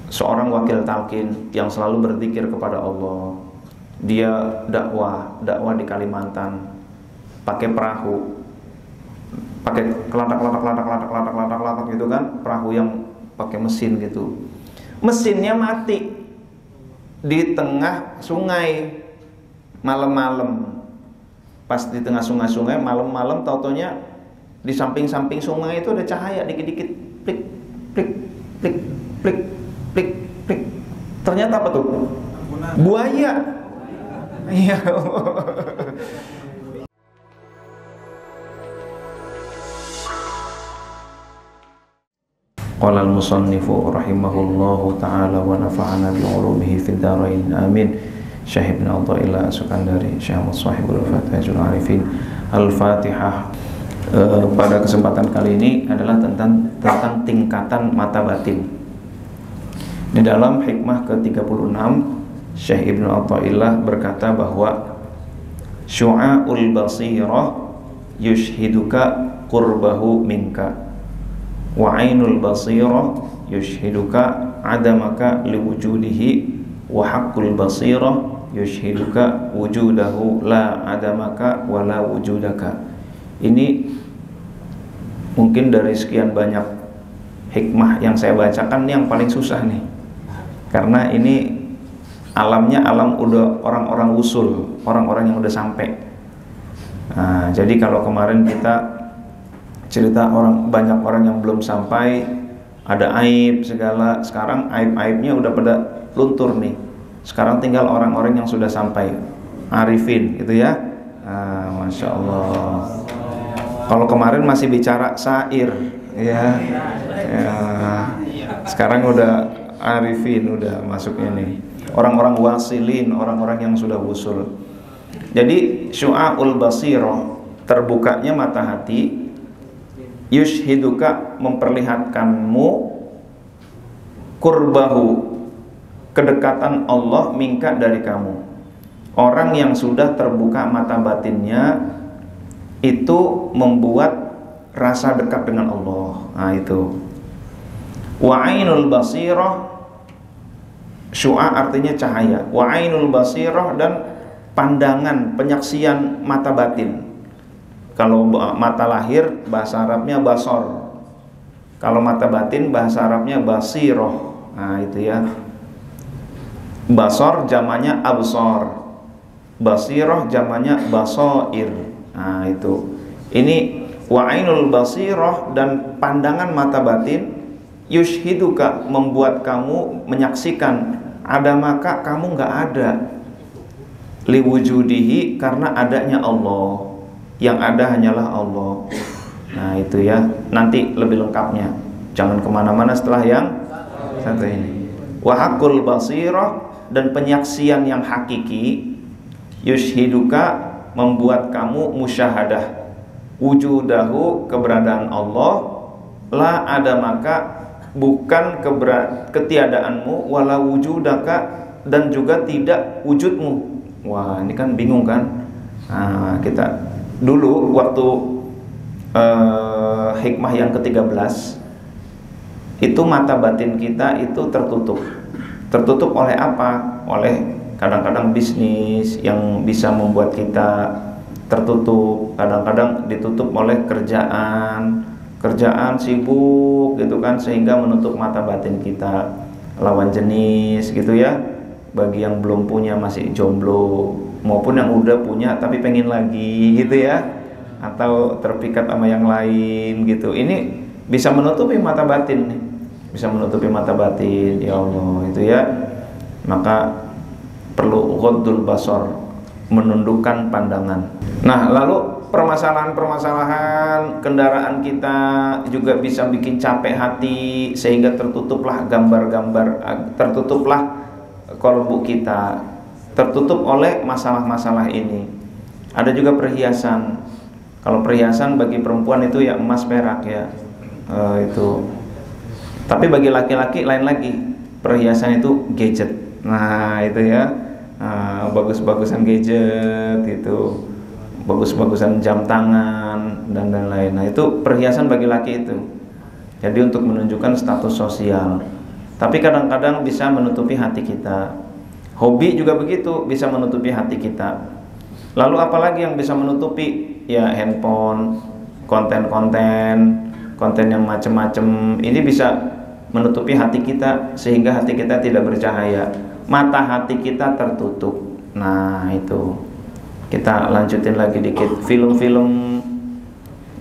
seorang wakil talqin yang selalu berzikir kepada Allah. Dia dakwah di Kalimantan, pakai perahu, pakai kelatak gitu kan, perahu yang pakai mesin gitu. Mesinnya mati di tengah sungai malam-malam. Pas di tengah sungai malam-malam, tau-taunya di samping-samping sungai itu ada cahaya dikit-dikit, plik plik plik plik plik plik. Ternyata apa tuh? Buaya. Iya. Qala al-musannifu rahimahullahu ta'ala wa nafa'ana bi'ulumihi fid dharain amin. Syekh Ibn Athaillah As-Sukandari, Syekh Sahibul Fatihul Arifin. Al-Fatihah. Pada kesempatan kali ini adalah tentang tingkatan mata batin. Di dalam hikmah ke-36, Syekh Ibn Athaillah berkata bahwa syu'a'ul basirah yushhiduka qurbahu minka, wa 'ainul basirah yushhiduka adamaka liwujudihi, wa haqqul basirah yushhiduka wujudahu la adamaka wa la wujudaka. Ini mungkin dari sekian banyak hikmah yang saya bacakan, ini yang paling susah nih, karena ini alamnya alam udah orang-orang usul, orang-orang yang udah sampai. Nah, jadi kalau kemarin kita cerita banyak orang yang belum sampai, ada aib segala, sekarang aib-aibnya udah pada luntur nih. Sekarang tinggal orang-orang yang sudah sampai, arifin gitu ya. Masya Allah. Kalau kemarin masih bicara sair ya, sekarang udah arifin, udah masuknya nih. Orang-orang wasilin, orang-orang yang sudah wusul. Jadi syu'a'ul basirah, terbukanya mata hati, yushhiduka, memperlihatkanmu, kurbahu, kedekatan Allah, minka, dari kamu. Orang yang sudah terbuka mata batinnya itu membuat rasa dekat dengan Allah. Nah itu. Wa 'ainul basirah, syu'a artinya cahaya. Wa 'ainul basirah, dan pandangan, penyaksian mata batin. Kalau mata lahir bahasa Arabnya basor. Kalau mata batin bahasa Arabnya basiroh. Nah itu ya. Basor jamannya absor, basiroh jamannya basoir. Nah itu. Ini wa 'ainul basiroh, dan pandangan mata batin, yushhiduka, membuat kamu menyaksikan, ada maka kamu nggak ada, liwujudihi, karena adanya Allah, yang ada hanyalah Allah. Nah itu ya, nanti lebih lengkapnya, jangan kemana-mana setelah yang satu ini. Wa haqqul basirah, dan penyaksian yang hakiki, yushhiduka, membuat kamu musyahadah, wujudahu, keberadaan Allah, la ada maka, bukan ketiadaanmu, wala wujudaka, dan juga tidak wujudmu. Wah ini kan bingung kan. Nah, kita dulu waktu hikmah yang ke-13 itu mata batin kita itu tertutup oleh apa? Oleh kadang-kadang bisnis yang bisa membuat kita tertutup, kadang-kadang ditutup oleh kerjaan sibuk gitu kan, sehingga menutup mata batin kita. Lawan jenis gitu ya, bagi yang belum punya, masih jomblo, maupun yang udah punya tapi pengen lagi gitu ya, atau terpikat sama yang lain gitu. Ini bisa menutupi mata batin nih, bisa menutupi mata batin, ya Allah itu ya. Maka perlu ghaddul basar, menundukkan pandangan. Nah lalu permasalahan-permasalahan kendaraan kita juga bisa bikin capek hati, sehingga tertutuplah gambar-gambar, tertutuplah kolbu kita, tertutup oleh masalah-masalah ini. Ada juga perhiasan. Kalau perhiasan bagi perempuan itu ya emas, perak ya, itu. Tapi bagi laki-laki lain lagi, perhiasan itu gadget. Nah itu ya, bagus-bagusan gadget itu, bagus-bagusan jam tangan dan lain-lain. Nah itu perhiasan bagi laki itu. Jadi untuk menunjukkan status sosial. Tapi kadang-kadang bisa menutupi hati kita. Hobi juga begitu, bisa menutupi hati kita. Lalu apalagi yang bisa menutupi? Ya handphone, konten yang macam-macam. Ini bisa menutupi hati kita sehingga hati kita tidak bercahaya. Mata hati kita tertutup. Nah itu. Kita lanjutin lagi dikit. Film-film.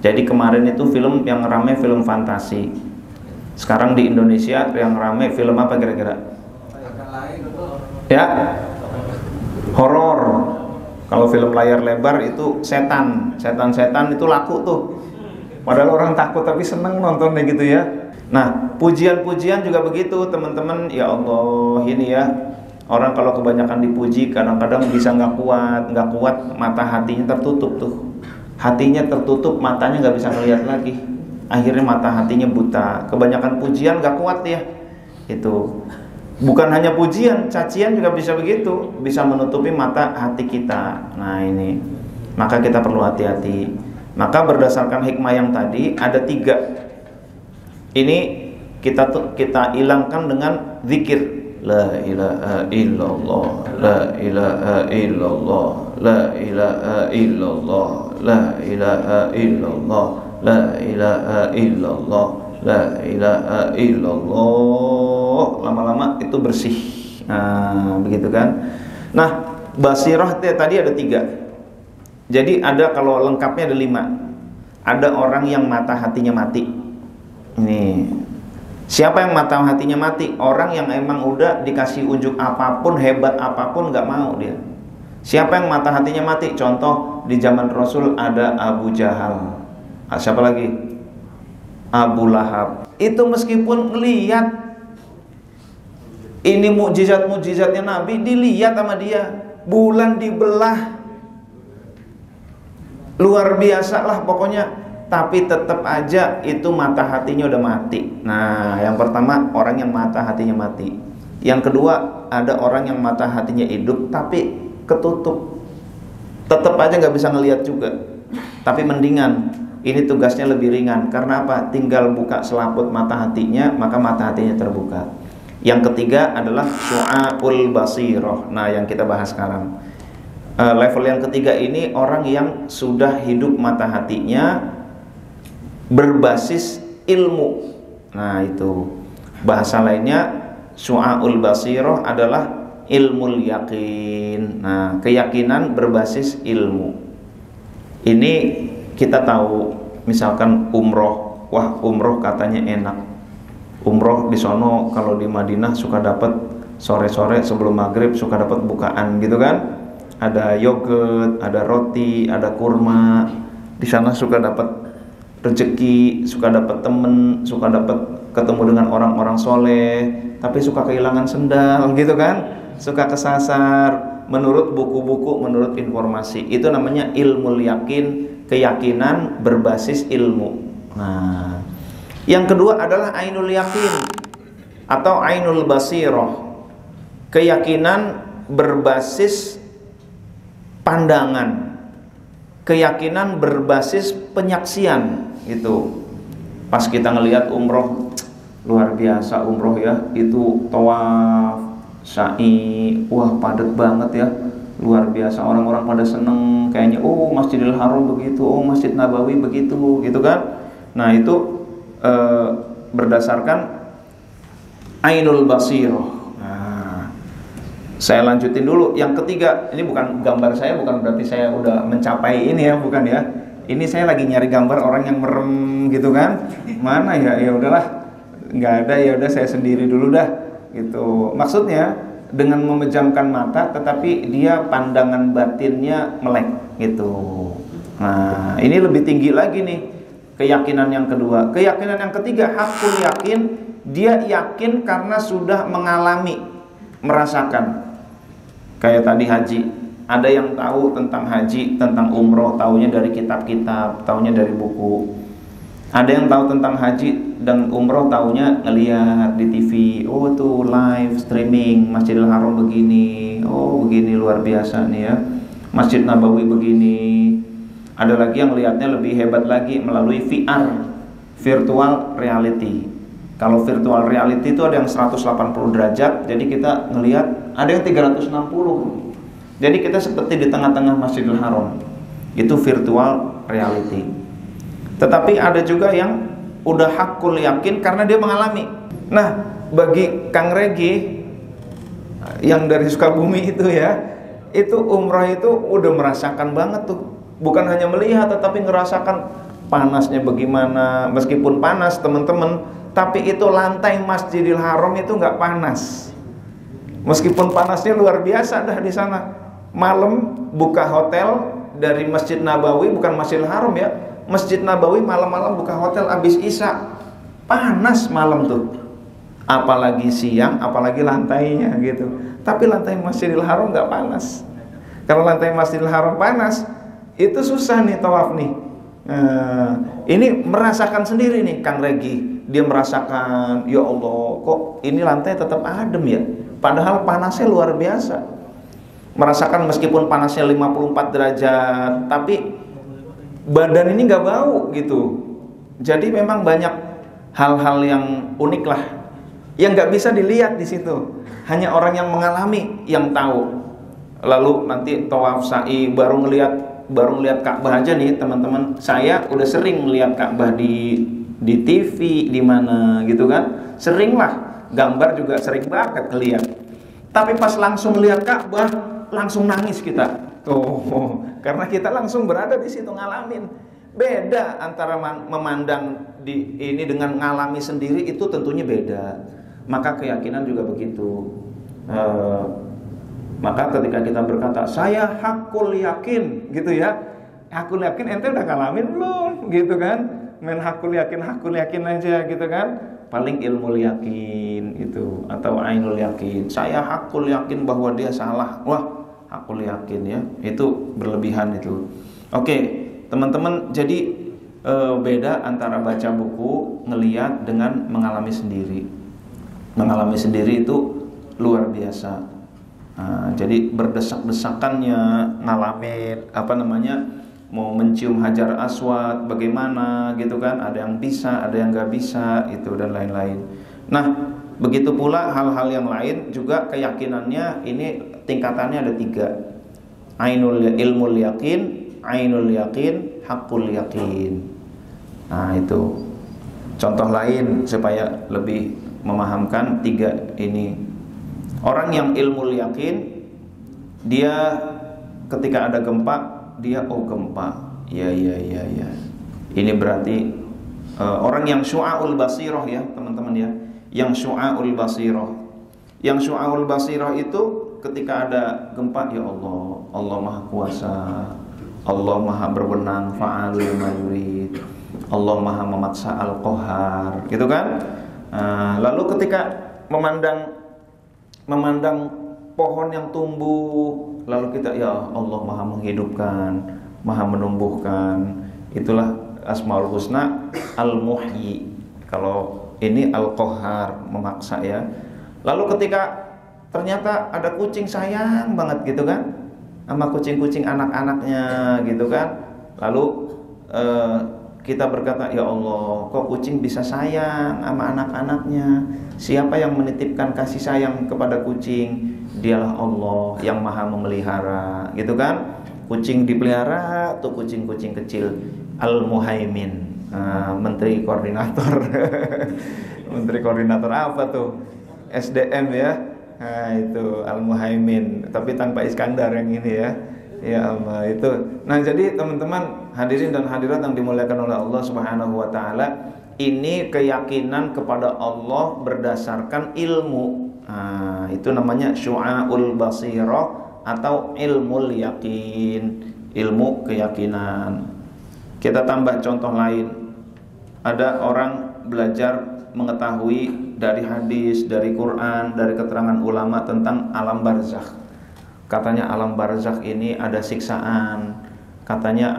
Jadi kemarin itu film yang ramai film fantasi. Sekarang di Indonesia yang ramai film apa kira-kira? Ya, horor. Kalau film layar lebar itu setan itu laku tuh. Padahal orang takut tapi seneng nontonnya gitu ya. Nah, pujian-pujian juga begitu teman-teman. Ya Allah, ini ya. Orang kalau kebanyakan dipuji kadang-kadang bisa nggak kuat, mata hatinya tertutup tuh. Hatinya tertutup, matanya nggak bisa ngelihat lagi. Akhirnya mata hatinya buta. Kebanyakan pujian nggak kuat ya. Itu. Bukan hanya pujian, cacian juga bisa begitu, bisa menutupi mata hati kita. Nah ini, maka kita perlu hati-hati. Maka berdasarkan hikmah yang tadi ada 3. Ini kita hilangkan dengan zikir. La ilaha illallah, la ilaha illallah, la ilaha illallah, la ilaha illallah, la ilaha illallah, la ilaha illallah. Lama-lama itu bersih. Nah, begitu kan? Nah, basirah tadi ada 3. Jadi ada, kalau lengkapnya ada 5. Ada orang yang mata hatinya mati. Ini. Siapa yang mata hatinya mati? Orang yang emang udah dikasih unjuk apapun, hebat apapun nggak mau dia. Siapa yang mata hatinya mati? Contoh di zaman Rasul ada Abu Jahal. Siapa lagi? Abu Lahab. Itu meskipun ngelihat ini mukjizat-mukjizatnya Nabi, dilihat sama dia, bulan dibelah, luar biasa lah pokoknya. Tapi tetap aja itu mata hatinya udah mati. Nah, yang pertama orang yang mata hatinya mati. Yang kedua ada orang yang mata hatinya hidup tapi ketutup. Tetap aja nggak bisa ngelihat juga. Tapi mendingan ini tugasnya lebih ringan. Karena apa? Tinggal buka selaput mata hatinya, maka mata hatinya terbuka. Yang ketiga adalah syu'aul basirah. Nah, yang kita bahas sekarang. Level yang ketiga ini orang yang sudah hidup mata hatinya berbasis ilmu. Nah itu bahasa lainnya syu'aul basirah adalah ilmul yakin. Nah keyakinan berbasis ilmu. Ini kita tahu misalkan umroh. Wah umroh katanya enak. Umroh di sono kalau di Madinah suka dapat sore-sore sebelum maghrib suka dapat bukaan gitu kan. Ada yogurt, ada roti, ada kurma. Di sana suka dapat rezeki, suka dapat temen, suka dapat ketemu dengan orang-orang soleh, tapi suka kehilangan sendal gitu kan, suka kesasar menurut buku-buku, menurut informasi. Itu namanya ilmul yakin, keyakinan berbasis ilmu. Nah, yang kedua adalah ainul yakin atau ainul basirah, keyakinan berbasis pandangan, keyakinan berbasis penyaksian. Itu pas kita ngelihat umroh luar biasa umroh ya, itu tawaf, sa'i, wah padat banget ya, luar biasa, orang-orang pada seneng kayaknya, oh Masjidil Haram begitu, oh Masjid Nabawi begitu gitu kan. Nah itu berdasarkan ainul basirah. Nah, saya lanjutin dulu yang ketiga. Ini bukan gambar saya, bukan berarti saya udah mencapai ini ya, bukan ya. Ini saya lagi nyari gambar orang yang merem gitu kan. Mana ya? Ya udahlah, nggak ada, ya udah saya sendiri dulu dah gitu. Maksudnya dengan memejamkan mata tetapi dia pandangan batinnya melek gitu. Nah ini lebih tinggi lagi nih keyakinan yang kedua. Keyakinan yang ketiga hakul yakin, dia yakin karena sudah mengalami, merasakan. Kayak tadi haji, ada yang tahu tentang haji, tentang umroh, taunya dari kitab-kitab, taunya dari buku. Ada yang tahu tentang haji dan umroh, taunya ngelihat di TV. Oh tuh live streaming Masjidil Haram begini, oh begini luar biasa nih ya, Masjid Nabawi begini. Ada lagi yang lihatnya lebih hebat lagi melalui VR, virtual reality. Kalau virtual reality itu ada yang 180 derajat, jadi kita ngelihat ada yang 360. Jadi kita seperti di tengah-tengah Masjidil Haram. Itu virtual reality. Tetapi ada juga yang udah hakul yakin karena dia mengalami. Nah, bagi Kang Regi yang dari Sukabumi itu ya, itu umrah itu udah merasakan banget tuh. Bukan hanya melihat tetapi ngerasakan panasnya bagaimana. Meskipun panas teman-teman, tapi itu lantai Masjidil Haram itu nggak panas. Meskipun panasnya luar biasa dah di sana. Malam buka hotel dari Masjid Nabawi, bukan Masjidil Haram ya. Masjid Nabawi malam-malam buka hotel habis Isya. Panas malam tuh. Apalagi siang, apalagi lantainya gitu. Tapi lantai Masjidil Haram nggak panas. Kalau lantai Masjidil Haram panas, itu susah nih tawaf nih. Ini merasakan sendiri nih Kang Regi. Dia merasakan, ya Allah, kok ini lantai tetap adem ya. Padahal panasnya luar biasa. Merasakan meskipun panasnya 54 derajat, tapi badan ini nggak bau gitu. Jadi memang banyak hal-hal yang unik lah, yang nggak bisa dilihat di situ. Hanya orang yang mengalami yang tahu. Lalu nanti tawaf sa'i baru ngelihat Ka'bah aja nih teman-teman. Saya udah sering melihat Ka'bah di TV di mana gitu kan. Sering lah, gambar juga sering banget ngelihat. Tapi pas langsung lihat Ka'bah langsung nangis kita. Tuh, karena kita langsung berada di situ ngalamin. Beda antara memandang ini dengan ngalami sendiri, itu tentunya beda. Maka keyakinan juga begitu. Maka ketika kita berkata saya hakul yakin gitu ya, hakul yakin ente udah ngalamin belum gitu kan? Main hakul yakin aja gitu kan? Paling ilmu yakin itu atau ainul yakin. Saya hakul yakin bahwa dia salah. Wah, hakul yakin ya, itu berlebihan itu. Oke, teman-teman, jadi beda antara baca buku, ngeliat dengan mengalami sendiri. Mengalami sendiri itu luar biasa. Jadi berdesak-desakannya ngalamin mau mencium Hajar Aswad bagaimana gitu kan, ada yang bisa, ada yang nggak bisa itu dan lain-lain. Nah, begitu pula hal-hal yang lain juga keyakinannya ini tingkatannya ada 3. Ilmul yakin, ainul yakin, hakul yakin. Nah, itu contoh lain supaya lebih memahamkan 3 ini. Orang yang ilmul yakin, dia ketika ada gempa, dia gempa. Ya. Ini berarti orang yang syu'aul basirah ya, teman-teman ya. Yang syu'aul basirah. Yang syu'aul basirah itu ketika ada gempa, ya Allah, Allah Maha Kuasa, Allah Maha berwenang, fa'alul lima yurid, Allah Maha memaksa al-qahar, gitu kan? Lalu ketika memandang pohon yang tumbuh, lalu kita, ya Allah Maha menghidupkan, Maha menumbuhkan. Itulah Asmaul Husna Al-Muhyi. Kalau ini Al-Qahhar, memaksa ya. Lalu ketika ternyata ada kucing sayang banget gitu kan, sama kucing-kucing anak-anaknya gitu kan. Lalu kita berkata, ya Allah, kok kucing bisa sayang sama anak-anaknya? Siapa yang menitipkan kasih sayang kepada kucing? Dialah Allah yang Maha memelihara, gitu kan? Kucing dipelihara tuh kucing-kucing kecil. Al-Muhaimin, menteri koordinator. Menteri koordinator apa tuh? SDM ya. Nah, itu Al-Muhaimin, tapi tanpa Iskandar yang ini ya. Ya Allah, itu. Nah, jadi teman-teman hadirin dan hadirat yang dimuliakan oleh Allah Subhanahu wa taala, ini keyakinan kepada Allah berdasarkan ilmu. Nah, itu namanya syu'aul basirah atau ilmul yakin, ilmu keyakinan. Kita tambah contoh lain. Ada orang belajar mengetahui dari hadis, dari Quran, dari keterangan ulama tentang alam barzakh. Katanya alam barzakh ini ada siksaan, katanya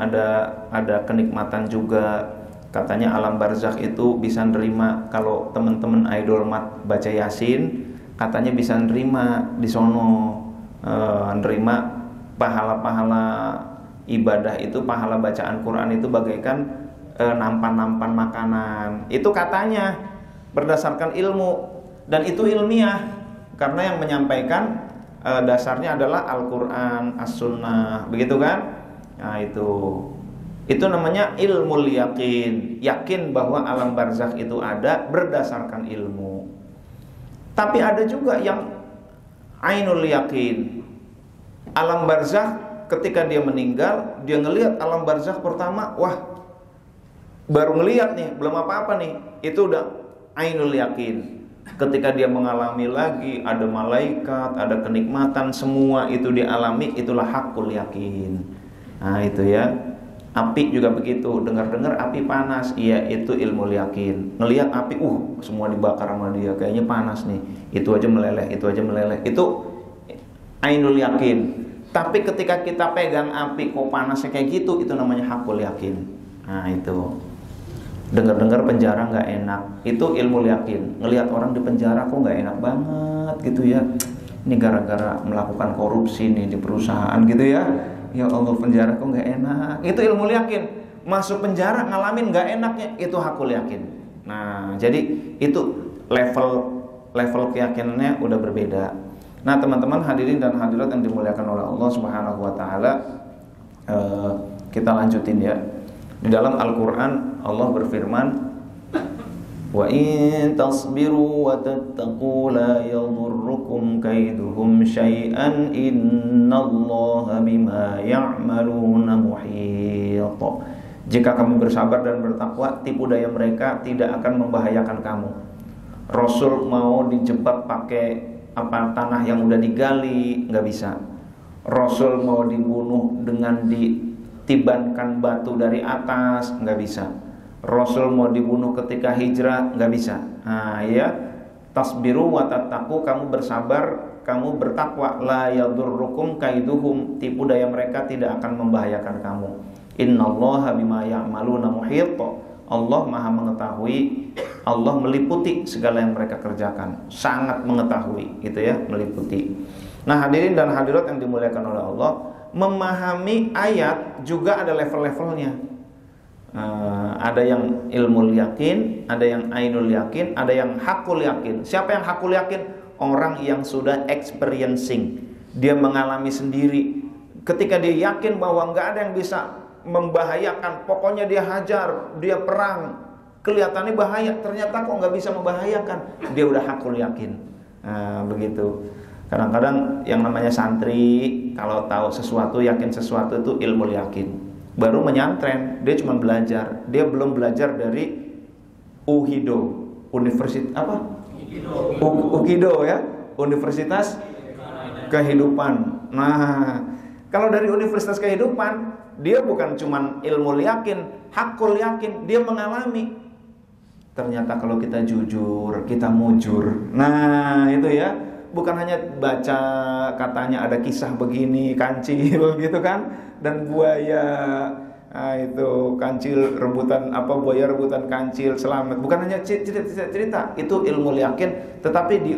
ada kenikmatan juga. Katanya alam barzakh itu bisa nerima kalau teman-teman idol mat baca Yasin, katanya bisa nerima di sono, nerima pahala-pahala ibadah itu, pahala bacaan Quran itu bagaikan nampan-nampan makanan. Itu katanya. berdasarkan ilmu, dan itu ilmiah karena yang menyampaikan dasarnya adalah Al-Quran, As-Sunnah, begitu kan? Nah itu namanya ilmul yakin, yakin bahwa alam barzakh itu ada berdasarkan ilmu. Tapi ada juga yang ainul yakin, alam barzakh ketika dia meninggal, dia ngelihat alam barzakh pertama, wah baru ngelihat nih, belum apa-apa nih, itu udah ainul yakin. Ketika dia mengalami lagi, ada malaikat, ada kenikmatan, semua itu dialami, itulah hakul yakin. Nah itu ya. Api juga begitu, dengar-dengar api panas, iya itu ilmu yakin. Ngelihat api, semua dibakar sama dia, kayaknya panas nih. Itu aja meleleh, itu ainul yakin. Tapi ketika kita pegang api kok panasnya kayak gitu, itu namanya hakul yakin. Nah itu. Dengar-dengar penjara nggak enak, itu ilmu yakin. Ngelihat orang di penjara kok nggak enak banget gitu ya. Ini gara-gara melakukan korupsi nih di perusahaan gitu ya. Ya Allah, penjara kok nggak enak. Itu ilmu yakin. Masuk penjara ngalamin nggak enaknya, itu hakul yakin. Nah, jadi itu level keyakinannya udah berbeda. Nah, teman-teman hadirin dan hadirat yang dimuliakan oleh Allah Subhanahu wa taala, kita lanjutin ya. Di dalam Al-Qur'an Allah berfirman, wa in tasbiru wa tattaqu la yadhurrukum kaiduhum syai'an innallaha bima ya'maluna muhit. Jika kamu bersabar dan bertakwa, tipu daya mereka tidak akan membahayakan kamu. Rasul mau dijebak pakai tanah yang udah digali, nggak bisa. Rasul mau dibunuh dengan ditibankan batu dari atas, nggak bisa. Rasul mau dibunuh ketika hijrah, nggak bisa. Nah ya, tasbiru wa tattaqu, kamu bersabar, kamu bertakwa, la yadurrukum kaiduhum, tipu daya mereka tidak akan membahayakan kamu. Innallaha bima ya'maluna muhit. Allah Maha mengetahui, Allah meliputi segala yang mereka kerjakan, sangat mengetahui, gitu ya, meliputi. Nah hadirin dan hadirat yang dimuliakan oleh Allah, memahami ayat juga ada level-levelnya. Ada yang ilmu yakin, ada yang ainul yakin, ada yang hakul yakin. Siapa yang hakul yakin? Orang yang sudah experiencing, dia mengalami sendiri. Ketika dia yakin bahwa nggak ada yang bisa membahayakan, pokoknya dia hajar, dia perang, kelihatannya bahaya, ternyata kok nggak bisa membahayakan, dia udah hakul yakin. Begitu. Kadang-kadang yang namanya santri kalau tahu sesuatu, yakin sesuatu, itu ilmu yakin. Baru menyantren, dia cuma belajar, dia belum belajar dari UHIDO, Universitas apa? UKIDO ya, Universitas Kehidupan. Nah, kalau dari Universitas Kehidupan, dia bukan cuma ilmu yakin, hakul yakin, dia mengalami. Ternyata kalau kita jujur, kita mujur. Nah, itu ya, bukan hanya baca katanya ada kisah begini, kancil gitu kan, dan buaya, itu kancil rebutan buaya rebutan kancil, selamat. Bukan hanya cerita, itu ilmu yakin, tetapi di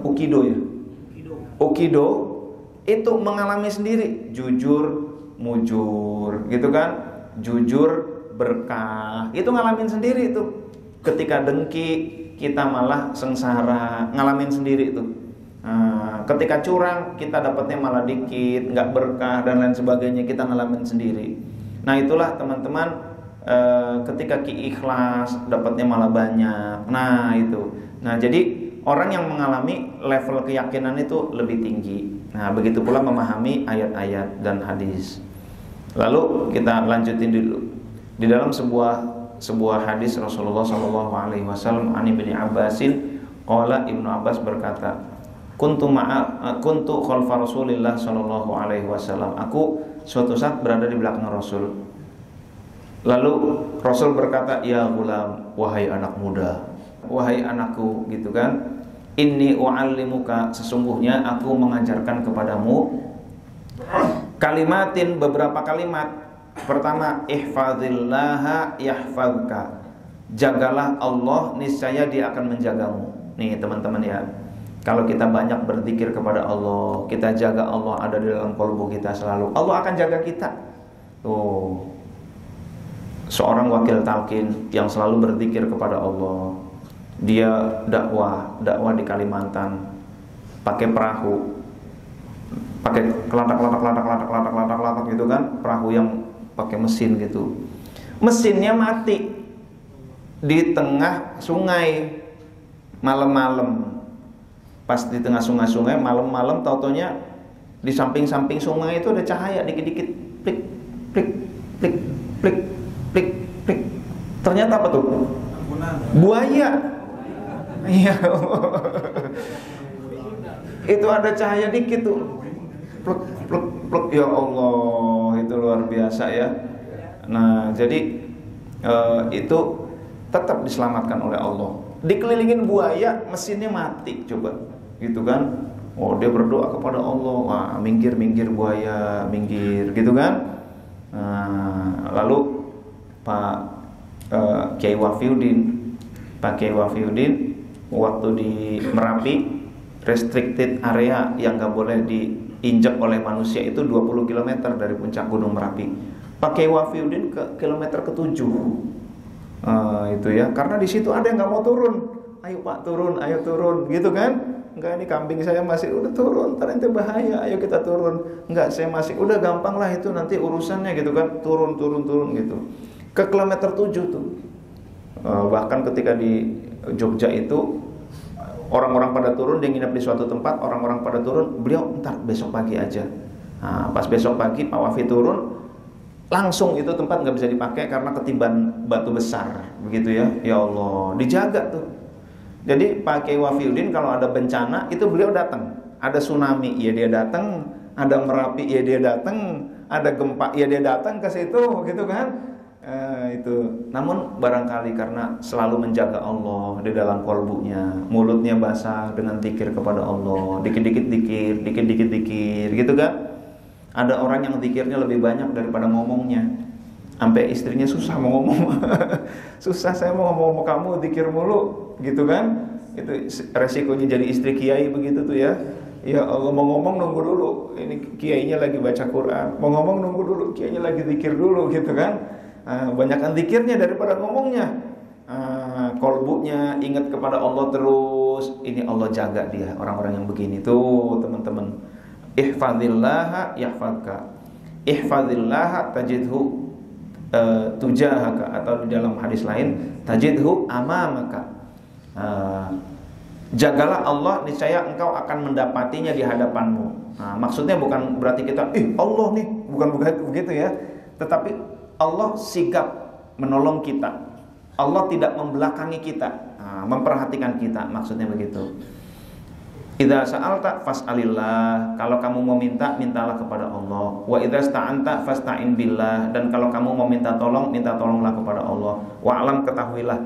UKIDO ya. UKIDO itu mengalami sendiri, jujur, mujur, gitu kan, jujur, berkah, itu ngalamin sendiri itu. Ketika dengki, kita malah sengsara, ngalamin sendiri itu. Ketika curang, kita dapatnya malah dikit, nggak berkah dan lain sebagainya, kita ngalamin sendiri. Nah itulah teman-teman, ketika ikhlas, dapatnya malah banyak. Nah itu. Nah jadi orang yang mengalami level keyakinan itu lebih tinggi. Nah begitu pula memahami ayat-ayat dan hadis. Lalu kita lanjutin dulu. Di dalam sebuah hadis Rasulullah SAW, an Ibnu Abbasin, qala, Ibnu Abbas berkata, kuntu khalfa Rasulillah SAW. Aku suatu saat berada di belakang Rasul. Lalu Rasul berkata, ya gulam, wahai anak muda, wahai anakku, gitu kan. Inni u'allimuka, sesungguhnya aku mengajarkan kepadamu kalimatin, beberapa kalimat. Pertama, ihfazillaha yahfazka, jagalah Allah, niscaya dia akan menjagamu. Nih teman-teman ya, kalau kita banyak berzikir kepada Allah, kita jaga Allah ada di dalam kalbu kita selalu, Allah akan jaga kita. Seorang wakil talqin yang selalu berzikir kepada Allah, Dia dakwah di Kalimantan, pakai perahu, pakai kelatak gitu kan, perahu yang pakai mesin gitu. Mesinnya mati di tengah sungai malam-malam. Pas di tengah sungai malam-malam, tau-taunya di samping-samping sungai itu ada cahaya dikit-dikit, plik plik plik plik plik plik. Ternyata apa tuh? Buaya. Iya. Itu ada cahaya dikit tuh. Plek plek plek, ya Allah, itu luar biasa ya. Nah, jadi itu tetap diselamatkan oleh Allah. Dikelilingin buaya, mesinnya mati, coba. Gitu kan? Oh, dia berdoa kepada Allah, wah, minggir buaya, minggir, gitu kan? Lalu Pak Kiai Wafiuddin waktu di Merapi, restricted area yang gak boleh diinjak oleh manusia itu 20 km dari puncak Gunung Merapi. Pak Kiai Wafiuddin ke kilometer ke-7. Itu ya, karena di situ ada yang gak mau turun. Ayo Pak, turun, ayo turun, gitu kan? Enggak, ini kambing saya masih, udah turun, ternyata bahaya, ayo kita turun. Enggak, saya masih, udah gampang lah itu nanti urusannya, gitu kan? Turun gitu. Ke kilometer 7 tuh. Bahkan ketika di Jogja itu orang-orang pada turun, dia nginep di suatu tempat, orang-orang pada turun, beliau ntar besok pagi aja. Nah, pas besok pagi Pak Wafi turun, langsung itu tempat nggak bisa dipakai karena ketiban batu besar, begitu ya. Ya Allah, dijaga tuh. Jadi Pak Kiai Wafiuddin kalau ada bencana itu beliau datang. Ada tsunami, ya dia datang. Ada Merapi, ya dia datang. Ada gempa, ya dia datang ke situ, gitu kan? Itu. Namun barangkali karena selalu menjaga Allah di dalam kolbunya, mulutnya basah dengan zikir kepada Allah, dikit-dikit zikir, gitu kan? Ada orang yang zikirnya lebih banyak daripada ngomongnya, sampai istrinya susah mau ngomong. Susah saya mau ngomong sama kamu, zikir mulu, gitu kan? Itu resikonya jadi istri kiai begitu tuh ya. Ya Allah, mau ngomong nunggu dulu, ini kiainya lagi baca Quran. Mau ngomong nunggu dulu, kiainya lagi zikir dulu, gitu kan? Banyakkan zikirnya daripada ngomongnya. Kolbunya ingat kepada Allah terus. Ini Allah jaga dia, orang-orang yang begini tuh, teman-teman. Ihfazillaha yahfazka. Ihfazillaha tajidhu tujahaka, atau di dalam hadis lain tajidhu amamaka. Jagalah Allah, niscaya engkau akan mendapatinya di hadapanmu. Maksudnya bukan berarti kita Allah nih, bukan begitu ya. Tetapi Allah sigap menolong kita. Allah tidak membelakangi kita, memperhatikan kita, maksudnya begitu. Idza sa'alta fas'alillah, kalau kamu mau minta, mintalah kepada Allah. Wa idza sta'anta fasta'in billah, dan kalau kamu mau minta tolong, minta tolonglah kepada Allah. Wa alam, ketahuilah,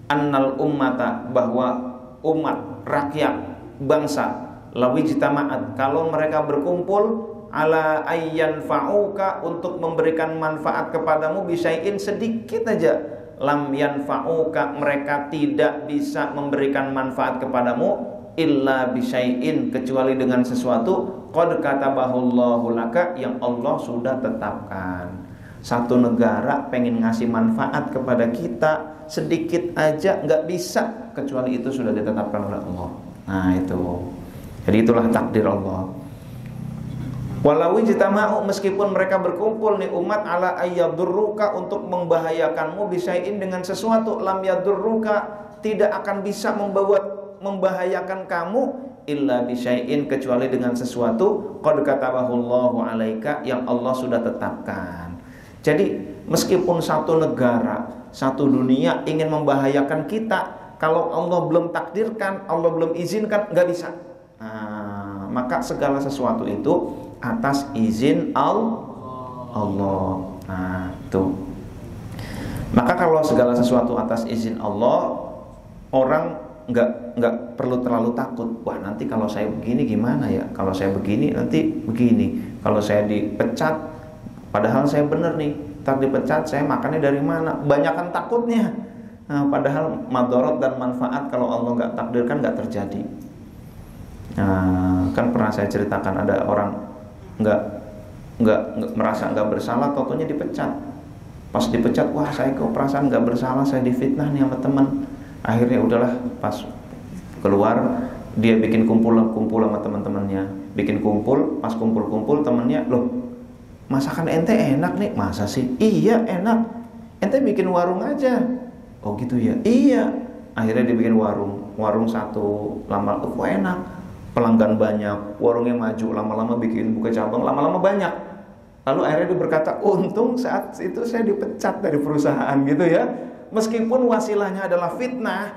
annal ummata, bahwa umat, rakyat, bangsa, lawijtama'at, kalau mereka berkumpul, ala ayyan fa'uka, untuk memberikan manfaat kepadamu, bisyai'in, sedikit aja, lam yanfa'uka, mereka tidak bisa memberikan manfaat kepadamu, illa bisyai'in, kecuali dengan sesuatu, qad katabahullahu laka, yang Allah sudah tetapkan. Satu negara pengen ngasih manfaat kepada kita sedikit aja nggak bisa, kecuali itu sudah ditetapkan oleh Allah. Nah itu, jadi itulah takdir Allah. Walau ijtama'u, meskipun mereka berkumpul nih umat, ala ayyadurruka, untuk membahayakanmu, bisyai'in, dengan sesuatu, lam yadurruka, tidak akan bisa membahayakan kamu, illa bisyai'in, kecuali dengan sesuatu, qad katabahullahu alaika, yang Allah sudah tetapkan. Jadi meskipun satu negara, satu dunia ingin membahayakan kita, kalau Allah belum takdirkan, Allah belum izinkan, nggak bisa. Maka segala sesuatu itu atas izin Allah. Nah, itu. Maka kalau segala sesuatu atas izin Allah, orang nggak perlu terlalu takut. Wah, nanti kalau saya begini gimana ya? Kalau saya begini nanti begini. Kalau saya dipecat, padahal saya bener nih, ntar dipecat saya makannya dari mana? Banyakan takutnya. Nah, padahal madorot dan manfaat kalau Allah nggak takdirkan nggak terjadi. Nah, kan pernah saya ceritakan ada orang nggak merasa nggak bersalah, totonya dipecat. Pas dipecat, wah saya kok perasaan nggak bersalah, saya difitnah nih sama teman. Akhirnya udahlah, pas keluar dia bikin kumpul sama teman-temannya, bikin kumpul. Pas kumpul temennya, loh masakan ente enak nih. Masa sih? Iya enak, ente bikin warung aja. Oh gitu ya? Iya. Akhirnya dia bikin warung satu, lama kok enak, pelanggan banyak, warungnya maju, lama-lama bikin buka cabang, lama-lama banyak. Lalu akhirnya dia berkata, untung saat itu saya dipecat dari perusahaan gitu ya. Meskipun wasilahnya adalah fitnah,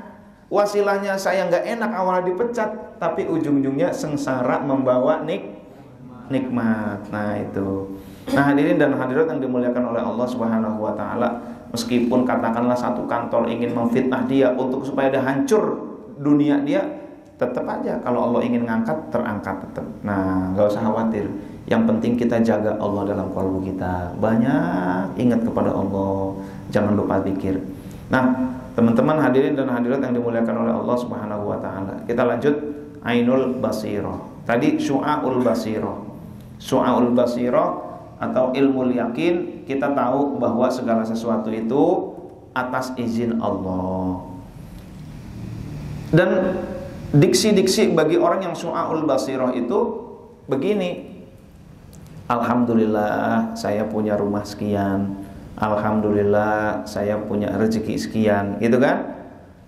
wasilahnya saya nggak enak awalnya dipecat, tapi ujung-ujungnya sengsara membawa nikmat. Nah itu. Nah hadirin dan hadirat yang dimuliakan oleh Allah Subhanahu wa taala, meskipun katakanlah satu kantor ingin memfitnah dia untuk supaya dia hancur dunia dia, tetap aja kalau Allah ingin ngangkat, terangkat tetap. Nah nggak usah khawatir. Yang penting kita jaga Allah dalam kalbu kita, banyak ingat kepada Allah, jangan lupa zikir. Nah teman-teman hadirin dan hadirat yang dimuliakan oleh Allah Subhanahu wa taala, kita lanjut ainul basirah. Tadi syu'aul basirah. Syu'aul basirah atau ilmu yakin, kita tahu bahwa segala sesuatu itu atas izin Allah. Dan diksi-diksi bagi orang yang syu'aul basirah itu begini: alhamdulillah saya punya rumah sekian, alhamdulillah saya punya rezeki sekian, gitu kan?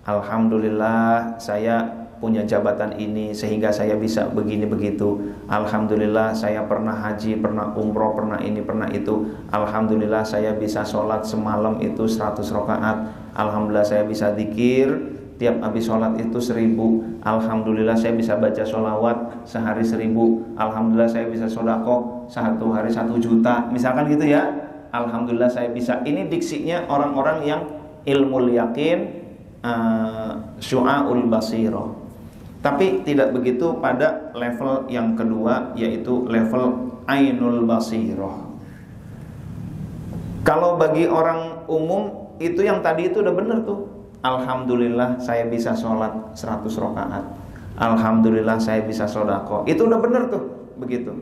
Alhamdulillah saya punya jabatan ini sehingga saya bisa begini begitu. Alhamdulillah saya pernah haji, pernah umroh, pernah ini, pernah itu. Alhamdulillah saya bisa sholat semalam itu 100 rakaat. Alhamdulillah saya bisa zikir tiap habis sholat itu 1000. Alhamdulillah saya bisa baca sholawat sehari 1000. Alhamdulillah saya bisa sodaqoh satu hari 1 juta, misalkan gitu ya. Alhamdulillah saya bisa. Ini diksinya orang-orang yang ilmu yakin, syu'aul basirah. Tapi tidak begitu pada level yang kedua, yaitu level ainul basirah. Kalau bagi orang umum itu yang tadi itu udah bener tuh. Alhamdulillah saya bisa sholat 100 rakaat. Alhamdulillah saya bisa sodaqoh. Itu udah bener tuh, begitu.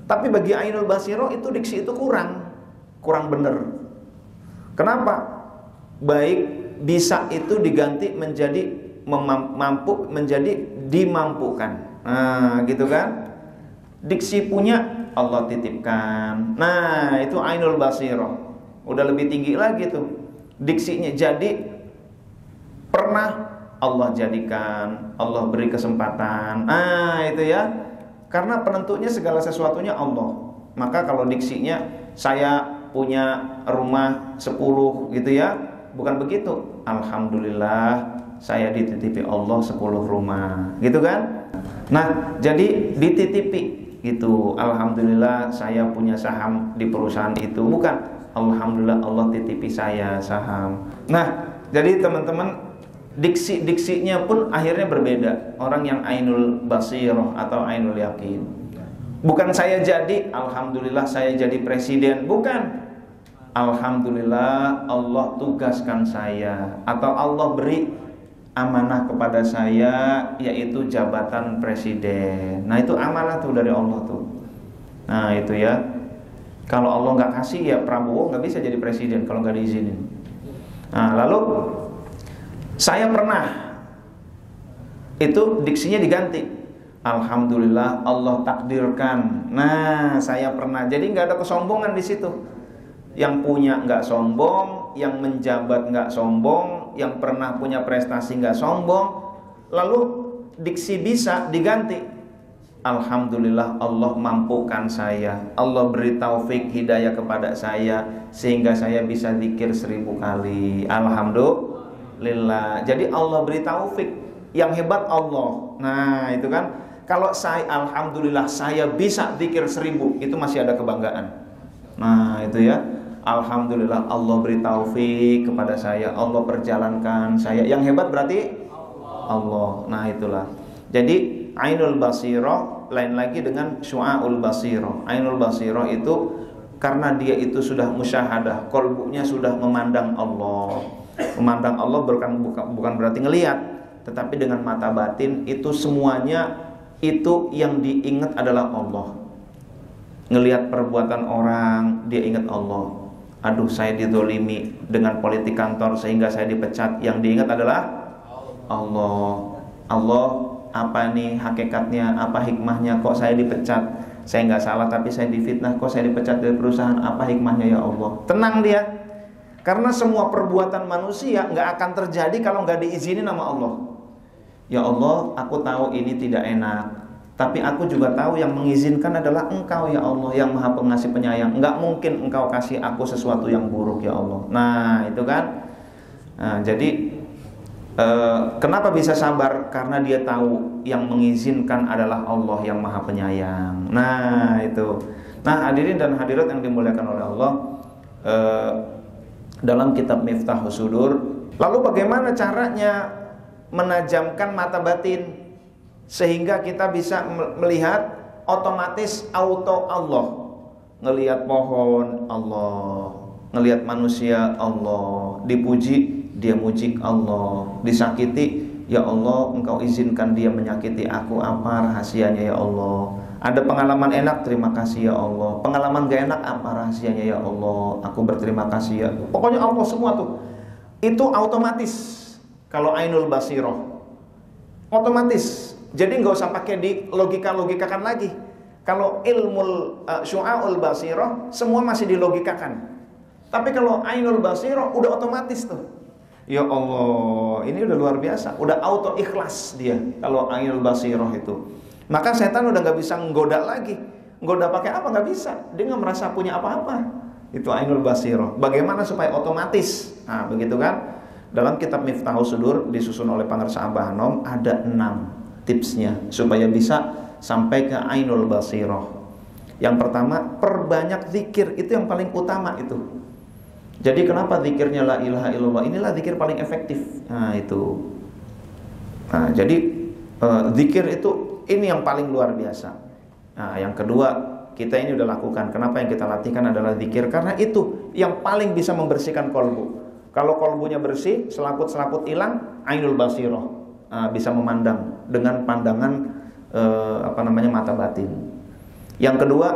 Tapi bagi ainul basirah itu diksi itu kurang bener. Kenapa? Baik bisa itu diganti menjadi mampu, menjadi dimampukan. Nah gitu kan. Diksi punya Allah titipkan. Nah itu ainul basirah. Udah lebih tinggi lagi tuh. Diksinya jadi pernah Allah jadikan, Allah beri kesempatan. Nah itu ya. Karena penentunya segala sesuatunya Allah. Maka kalau diksinya saya punya rumah 10 gitu ya, bukan begitu. Alhamdulillah saya dititipi Allah 10 rumah, gitu kan? Nah, jadi dititipi gitu. Alhamdulillah saya punya saham di perusahaan itu, bukan alhamdulillah Allah titipi saya saham. Nah, jadi teman-teman, diksi-diksinya pun akhirnya berbeda. Orang yang ainul basirah atau ainul yakin, bukan saya jadi alhamdulillah saya jadi presiden, bukan. Alhamdulillah Allah tugaskan saya, atau Allah beri amanah kepada saya, yaitu jabatan presiden. Nah itu amanah tuh dari Allah tuh. Nah itu ya. Kalau Allah nggak kasih ya Prabowo nggak bisa jadi presiden kalau nggak diizinin. Nah lalu saya pernah, itu diksinya diganti. Alhamdulillah Allah takdirkan. Nah saya pernah. Jadi nggak ada kesombongan di situ. Yang punya nggak sombong, yang menjabat nggak sombong, yang pernah punya prestasi nggak sombong. Lalu diksi bisa diganti. Alhamdulillah Allah mampukan saya, Allah beri taufik hidayah kepada saya sehingga saya bisa zikir 1000 kali. Alhamdulillah. Jadi Allah beri taufik, yang hebat Allah. Nah itu kan, kalau saya alhamdulillah saya bisa zikir 1000, itu masih ada kebanggaan. Nah itu ya. Alhamdulillah Allah beri taufik kepada saya, Allah perjalankan saya. Yang hebat berarti Allah. Nah itulah. Jadi ainul basirah lain lagi dengan syu'aul basirah. Ainul basirah itu karena dia itu sudah musyahadah, qalbunya sudah memandang Allah. Memandang Allah bukan berarti ngelihat, tetapi dengan mata batin itu semuanya itu yang diingat adalah Allah. Ngelihat perbuatan orang, dia ingat Allah. Aduh saya dizolimi dengan politik kantor sehingga saya dipecat, yang diingat adalah Allah, Allah apa nih hakikatnya, apa hikmahnya kok saya dipecat? Saya nggak salah tapi saya difitnah, kok saya dipecat dari perusahaan, apa hikmahnya ya Allah? Tenang dia, karena semua perbuatan manusia nggak akan terjadi kalau nggak diizinin sama Allah. Ya Allah, aku tahu ini tidak enak, tapi aku juga tahu yang mengizinkan adalah Engkau ya Allah, yang Maha Pengasih Penyayang. Nggak mungkin Engkau kasih aku sesuatu yang buruk ya Allah. Nah itu kan. Nah, jadi kenapa bisa sabar? Karena dia tahu yang mengizinkan adalah Allah yang Maha Penyayang. Nah itu. Nah hadirin dan hadirat yang dimuliakan oleh Allah, dalam kitab Miftahus Sudur, lalu bagaimana caranya menajamkan mata batin sehingga kita bisa melihat otomatis auto Allah, ngelihat pohon Allah, ngelihat manusia Allah, dipuji dia muji Allah, disakiti ya Allah Engkau izinkan dia menyakiti aku, apa rahasianya ya Allah. Ada pengalaman enak, terima kasih ya Allah. Pengalaman gak enak, apa rahasianya ya Allah, aku berterima kasih ya. Pokoknya Allah semua tuh. Itu otomatis. Kalau ainul basiroh otomatis. Jadi nggak usah pakai di logikakan lagi. Kalau ilmu syu'aul basiroh semua masih dilogikakan. Tapi kalau ainul basiroh udah otomatis tuh. Ya Allah, ini udah luar biasa, udah auto ikhlas dia kalau ainul basiroh itu. Maka setan udah nggak bisa nggoda lagi. Nggoda pakai apa? Nggak bisa. Dia nggak merasa punya apa-apa. Itu ainul basiroh. Bagaimana supaya otomatis? Nah, begitu kan? Dalam kitab Miftahus Sudur disusun oleh Pangersaan Abah Nom ada 6 tipsnya supaya bisa sampai ke ainul basiroh. Yang pertama, perbanyak zikir, itu yang paling utama itu. Jadi kenapa zikirnya la ilaha illallah? Inilah zikir paling efektif. Nah itu. Nah jadi zikir itu ini yang paling luar biasa. Nah yang kedua, kita ini udah lakukan. Kenapa yang kita latihkan adalah zikir? Karena itu yang paling bisa membersihkan kolbu. Kalau kolbunya bersih, selaput-selaput hilang, ainul basiroh, bisa memandang dengan pandangan mata batin. Yang kedua,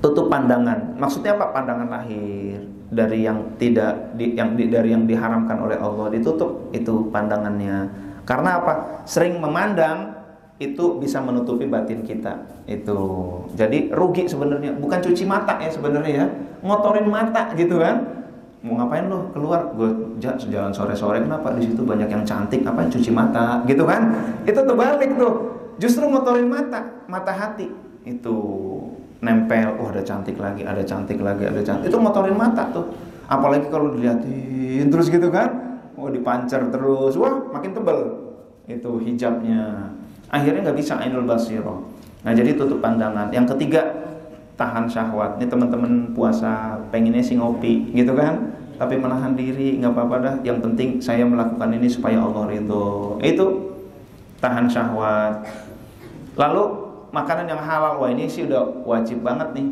tutup pandangan. Maksudnya apa? Pandangan lahir dari yang dari yang diharamkan oleh Allah, ditutup itu pandangannya. Karena apa? Sering memandang itu bisa menutupi batin kita. Itu. Jadi rugi sebenarnya, bukan cuci mata ya sebenarnya ya. Ngotorin mata gitu kan. Mau ngapain lo keluar? Gue jalan sore-sore, kenapa di situ banyak yang cantik, apa cuci mata gitu kan? Itu terbalik tuh. Justru ngotorin mata hati. Itu nempel, ada cantik lagi, ada cantik lagi, ada cantik. Itu ngotorin mata tuh. Apalagi kalau dilihatin terus gitu kan, dipancar terus, wah makin tebal itu hijabnya. Akhirnya nggak bisa ainul basiroh. Nah jadi tutup pandangan. Yang ketiga, tahan syahwat. Ini teman-teman puasa pengennya sih ngopi gitu kan, tapi menahan diri, nggak apa-apa dah. Yang penting saya melakukan ini supaya Allah ridho. Itu tahan syahwat. Lalu makanan yang halal, wah ini sih udah wajib banget nih.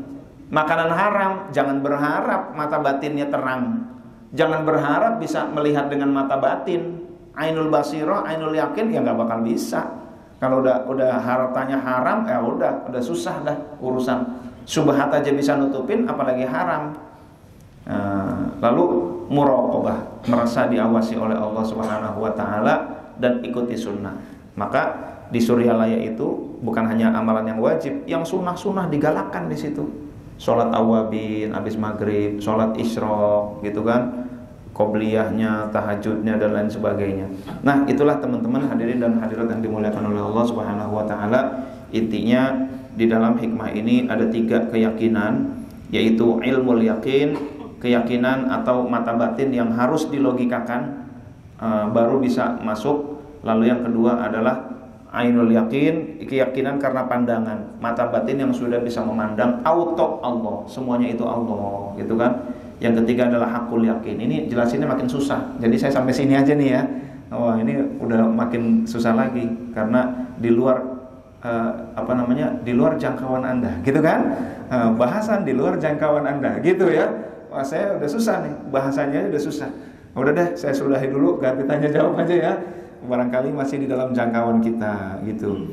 Makanan haram, jangan berharap mata batinnya terang. Jangan berharap bisa melihat dengan mata batin. Ainul basiroh, ainul yakin ya nggak bakal bisa. Kalau udah hartanya haram, ya udah susah dah urusan. Subhat aja bisa nutupin, apalagi haram. Lalu muraqabah, merasa diawasi oleh Allah Subhanahu wa taala dan ikuti sunnah. Maka di Suryalaya itu bukan hanya amalan yang wajib, yang sunnah-sunnah digalakkan di situ. Sholat awabin, habis maghrib, sholat isyraq, gitu kan, qobliyahnya, tahajudnya dan lain sebagainya. Nah, itulah teman-teman hadirin dan hadirat yang dimuliakan oleh Allah Subhanahu wa taala. Intinya di dalam hikmah ini ada 3 keyakinan, yaitu ilmul yakin, keyakinan atau mata batin yang harus dilogikakan baru bisa masuk. Lalu yang kedua adalah ainul yakin, keyakinan karena pandangan, mata batin yang sudah bisa memandang auto Allah, semuanya itu Allah, gitu kan. Yang ketiga adalah hakul yakin. Ini jelasinnya makin susah. Jadi saya sampai sini aja nih ya. Wah, ini udah makin susah lagi karena di luar di luar jangkauan Anda, gitu kan. Bahasan di luar jangkauan Anda, gitu ya. Wah, saya udah susah nih, bahasanya udah susah. Udah deh, saya sudahi dulu, ganti tanya jawab aja ya. Barangkali masih di dalam jangkauan kita gitu.